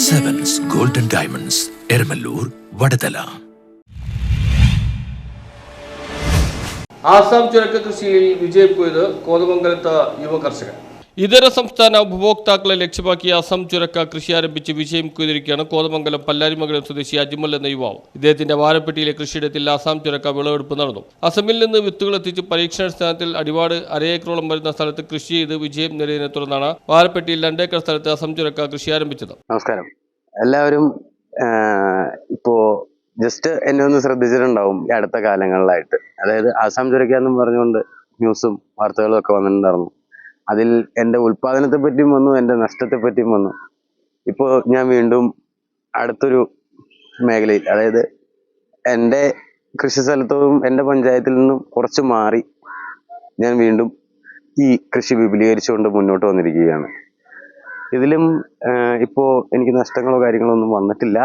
Sevens Golden Diamonds, Ermalur, Vadadala. Assam ചുരക്ക കൃഷിയിൽ വിജയിപ്പോയത് കോതമംഗലത്ത് യുവ കർഷകൻ. ഇതര സംസ്ഥാന ഉപഭോക്താക്കളെ ലക്ഷ്യമാക്കി അസം ചുരക്ക കൃഷി ആരംഭിച്ച് വിജയം കൊയ്തിരിക്കുകയാണ് കോതമംഗലം പല്ലാരിമംഗലം സ്വദേശി അജ്മൽ എന്ന യുവാവ്. ഇദ്ദേഹത്തിന്റെ വാരപ്പെട്ടിയിലെ കൃഷിയിടത്തിൽ അസം ചുരക്ക വിളവെടുപ്പ് നടന്നു. അസമിൽ നിന്ന് വിത്തുകൾ എത്തിച്ച് പരീക്ഷണാടിസ്ഥാനത്തിൽ അടിവാട് അരയേക്കറോളം വരുന്ന സ്ഥലത്ത് കൃഷി ചെയ്ത് വിജയം നേടിയതിനെ തുടർന്നാണ് വാരപ്പെട്ടിയിൽ 2 ഏക്കർ സ്ഥലത്ത് അസം ചുരക്ക കൃഷി ആരംഭിച്ചത്. നമസ്കാരം. എല്ലാവരും ഇപ്പോ ജസ്റ്റ് എന്നെ ഒന്ന് ശ്രദ്ധിച്ചിട്ടുണ്ടാവും ഈ അടുത്ത കാലങ്ങളിലായിട്ട്. അതായത് ആസാം ചുരക്ക എന്നും പറഞ്ഞുകൊണ്ട് ന്യൂസും വാർത്തകളും ഒക്കെ വന്നിട്ടുണ്ടായിരുന്നു. അതിൽ എൻ്റെ ഉൽപാദനത്തെ പറ്റിയും വന്നു, എൻ്റെ നഷ്ടത്തെ പറ്റിയും വന്നു. ഇപ്പോൾ ഞാൻ വീണ്ടും അടുത്തൊരു മേഖലയിൽ, അതായത് എൻ്റെ കൃഷി സ്ഥലത്തും എൻ്റെ പഞ്ചായത്തിൽ നിന്നും കുറച്ച് മാറി ഞാൻ വീണ്ടും ഈ കൃഷി വിപുലീകരിച്ചുകൊണ്ട് മുന്നോട്ട് വന്നിരിക്കുകയാണ്. ഇതിലും ഇപ്പോൾ എനിക്ക് നഷ്ടങ്ങളോ കാര്യങ്ങളോ ഒന്നും വന്നിട്ടില്ല.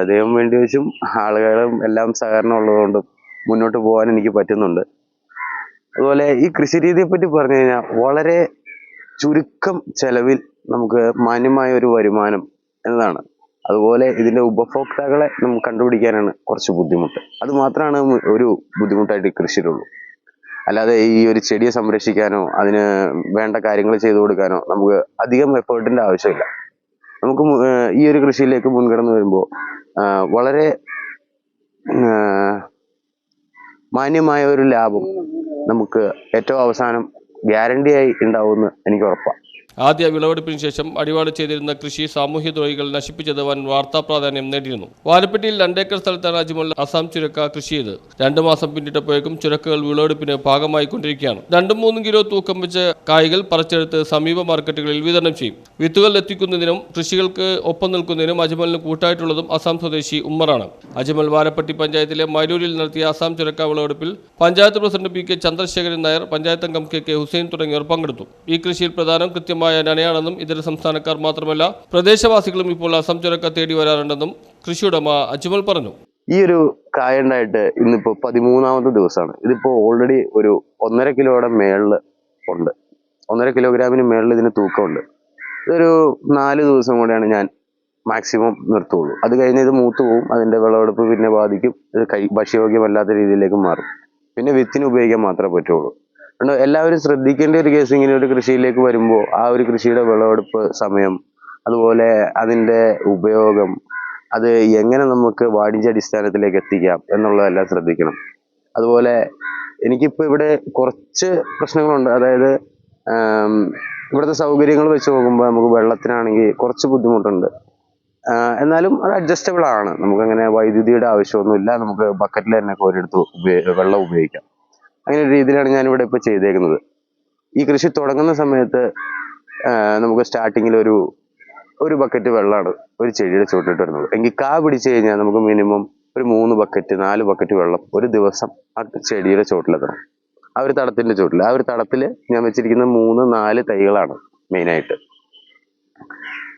ദൈവം വേണ്ടി വെച്ചും ആളുകളും എല്ലാം സഹകരണം ഉള്ളതുകൊണ്ടും മുന്നോട്ട് പോകാൻ എനിക്ക് പറ്റുന്നുണ്ട്. അതുപോലെ ഈ കൃഷി രീതിയെ പറ്റി പറഞ്ഞു കഴിഞ്ഞാൽ വളരെ ചുരുക്കം ചെലവിൽ നമുക്ക് മാന്യമായ ഒരു വരുമാനം എന്നതാണ്. അതുപോലെ ഇതിന്റെ ഉപഭോക്താക്കളെ നമുക്ക് കണ്ടുപിടിക്കാനാണ് കുറച്ച് ബുദ്ധിമുട്ട്. അത് മാത്രമാണ് ഒരു ബുദ്ധിമുട്ടായിട്ട് കൃഷിയിലുള്ളൂ. അല്ലാതെ ഈ ഒരു ചെടിയെ സംരക്ഷിക്കാനോ അതിന് വേണ്ട കാര്യങ്ങൾ ചെയ്തു കൊടുക്കാനോ നമുക്ക് അധികം എഫേർട്ടിന്റെ ആവശ്യമില്ല. നമുക്ക് ഈ ഒരു കൃഷിയിലേക്ക് മുൻകടന്നു വരുമ്പോൾ വളരെ മാന്യമായ ഒരു ലാഭം നമുക്ക് ഏറ്റവും അവസാനം ഗ്യാരണ്ടിയായി ഉണ്ടാവുമെന്ന് എനിക്ക് ഉറപ്പാണ്. ആദ്യ വിളവെടുപ്പിന് ശേഷം അടിവാട് ചെയ്തിരുന്ന കൃഷി സാമൂഹ്യ ദ്രോഹികൾ നശിപ്പിച്ചത് വൻ വാർത്താ പ്രാധാന്യം നേടിയിരുന്നു. വാരപ്പെട്ടിയിൽ 2 ഏക്കർ സ്ഥലത്താണ് അജ്മൽ അസാം ചുരക്ക കൃഷി ചെയ്ത് 2 മാസം പിന്നിട്ടപ്പോഴേക്കും ചുരക്കകൾ വിളവെടുപ്പിന് ഭാഗമായിക്കൊണ്ടിരിക്കുകയാണ്. 2-3 കിലോ തൂക്കം വെച്ച് കായ്കൾ പറിച്ചെടുത്ത് സമീപ മാർക്കറ്റുകളിൽ വിതരണം ചെയ്യും. വിത്തുകൾ എത്തിക്കുന്നതിനും കൃഷികൾക്ക് ഒപ്പം നിൽക്കുന്നതിനും അജ്മലിന് കൂട്ടായിട്ടുള്ളതും അസാം സ്വദേശി ഉമ്മറാണ്. അജ്മൽ വാരപ്പെട്ടി പഞ്ചായത്തിലെ മൈലൂരിൽ നടത്തിയ അസാം ചുരക്ക വിളവെടുപ്പിൽ panchayat president P K Chandrasekharan Nair, panchayat അംഗം കെ കെ ഹുസൈൻ തുടങ്ങിയവർ പങ്കെടുത്തു. ഈ കൃഷിയിൽ പ്രധാനം കൃത്യമായ നനയാണെന്നും ഇതര സംസ്ഥാനക്കാർ മാത്രമല്ല പ്രദേശവാസികളും ഇപ്പോൾ അസം ചുരക്ക തേടി വരാറുണ്ടെന്നും കൃഷിയുടമ അജ്മൽ പറഞ്ഞു. ഈ ഒരു കായ ഉണ്ടായിട്ട് ഇന്നിപ്പോ 13ാമത്തെ ദിവസമാണ്. ഇതിപ്പോ ഓൾറെഡി ഒരു 1.5 കിലോയുടെ മേളില് ഉണ്ട്. 1.5 കിലോഗ്രാമിന് മേളിൽ ഇതിന് തൂക്കമുണ്ട്. ഇതൊരു 4 ദിവസം കൂടെയാണ് ഞാൻ മാക്സിമം നിർത്തുള്ളൂ. അത് കഴിഞ്ഞ് ഇത് മൂത്ത് പോവും. അതിന്റെ വിളവെടുപ്പ് പിന്നെ ബാധിക്കും. ഇത് ഭക്ഷ്യയോഗ്യമല്ലാത്ത രീതിയിലേക്ക് മാറും. പിന്നെ വിത്തിന് ഉപയോഗിക്കാൻ മാത്രമേ പറ്റുള്ളൂ. എല്ലാവരും ശ്രദ്ധിക്കേണ്ട ഒരു കേസ്, ഇങ്ങനെ ഒരു കൃഷിയിലേക്ക് വരുമ്പോൾ ആ ഒരു കൃഷിയുടെ വിളവെടുപ്പ് സമയം, അതുപോലെ അതിൻ്റെ ഉപയോഗം, അത് എങ്ങനെ നമുക്ക് വാണിജ്യാടിസ്ഥാനത്തിലേക്ക് എത്തിക്കാം എന്നുള്ളതെല്ലാം ശ്രദ്ധിക്കണം. അതുപോലെ എനിക്കിപ്പോൾ ഇവിടെ കുറച്ച് പ്രശ്നങ്ങളുണ്ട്. അതായത് ഇവിടുത്തെ സൗകര്യങ്ങൾ വെച്ച് നോക്കുമ്പോൾ നമുക്ക് വെള്ളത്തിനാണെങ്കിൽ കുറച്ച് ബുദ്ധിമുട്ടുണ്ട്. എന്നാലും അത് അഡ്ജസ്റ്റബിൾ ആണ്. നമുക്കങ്ങനെ വൈദ്യുതിയുടെ ആവശ്യമൊന്നുമില്ല. നമുക്ക് ബക്കറ്റിൽ തന്നെ കോരിയെടുത്ത് വെള്ളം ഉപയോഗിക്കാം. അങ്ങനെ ഒരു രീതിയിലാണ് ഞാനിവിടെ ഇപ്പോൾ ചെയ്തേക്കുന്നത്. ഈ കൃഷി തുടങ്ങുന്ന സമയത്ത് നമുക്ക് സ്റ്റാർട്ടിങ്ങിൽ ഒരു ബക്കറ്റ് വെള്ളമാണ് ഒരു ചെടിയുടെ ചുവട്ടിട്ട് വരുന്നത്. എങ്കിൽ കാ പിടിച്ചു കഴിഞ്ഞാൽ നമുക്ക് മിനിമം ഒരു 3 ബക്കറ്റ് 4 ബക്കറ്റ് വെള്ളം ഒരു ദിവസം ആ ചെടിയുടെ ചുവട്ടിലെത്തണം. ആ ഒരു തടത്തിന്റെ ചുവട്ടിൽ, ആ ഒരു തടത്തിൽ ഞാൻ വെച്ചിരിക്കുന്ന 3-4 തൈകളാണ് മെയിനായിട്ട്.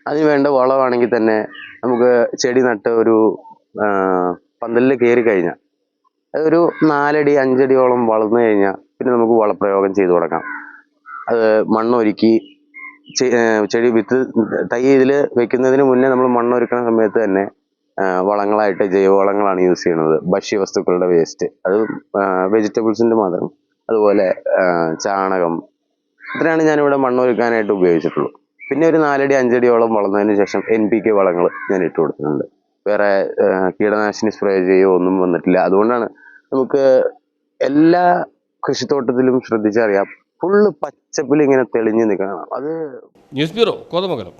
അതിന് വേണ്ട വളമാണെങ്കിൽ തന്നെ നമുക്ക് ചെടി നട്ട് ഒരു പന്തലിൽ കയറി കഴിഞ്ഞാൽ അതൊരു 4 അടി 5 അടിയോളം വളർന്നു കഴിഞ്ഞാൽ പിന്നെ നമുക്ക് വളപ്രയോഗം ചെയ്തു തുടങ്ങാം. അത് മണ്ണൊരുക്കി ചെടി വിത്ത് തൈ ഇതിൽ വെക്കുന്നതിന് മുന്നേ നമ്മൾ മണ്ണൊരുക്കുന്ന സമയത്ത് തന്നെ വളങ്ങളായിട്ട് ജൈവവളങ്ങളാണ് യൂസ് ചെയ്യുന്നത്. ഭക്ഷ്യവസ്തുക്കളുടെ വേസ്റ്റ്, അത് വെജിറ്റബിൾസിൻ്റെ മാത്രം. അതുപോലെ ചാണകം, ഇത്രയാണ് ഞാനിവിടെ മണ്ണൊരുക്കാനായിട്ട് ഉപയോഗിച്ചിട്ടുള്ളൂ. പിന്നെ ഒരു 4 അടി 5 അടിയോളം വളർന്നതിന് ശേഷം NPK വളങ്ങൾ ഞാൻ ഇട്ട് കൊടുക്കുന്നുണ്ട്. വേറെ കീടനാശിനി സ്പ്രേ ചെയ്യുകയോ ഒന്നും വന്നിട്ടില്ല. അതുകൊണ്ടാണ് നമുക്ക് എല്ലാ കൃഷിത്തോട്ടത്തിലും ശ്രദ്ധിച്ചറിയാം, ഫുള്ള് പച്ചപ്പിൽ ഇങ്ങനെ തെളിഞ്ഞു നിൽക്കണം. അത് ന്യൂസ് ബ്യൂറോ, കോതമംഗലം.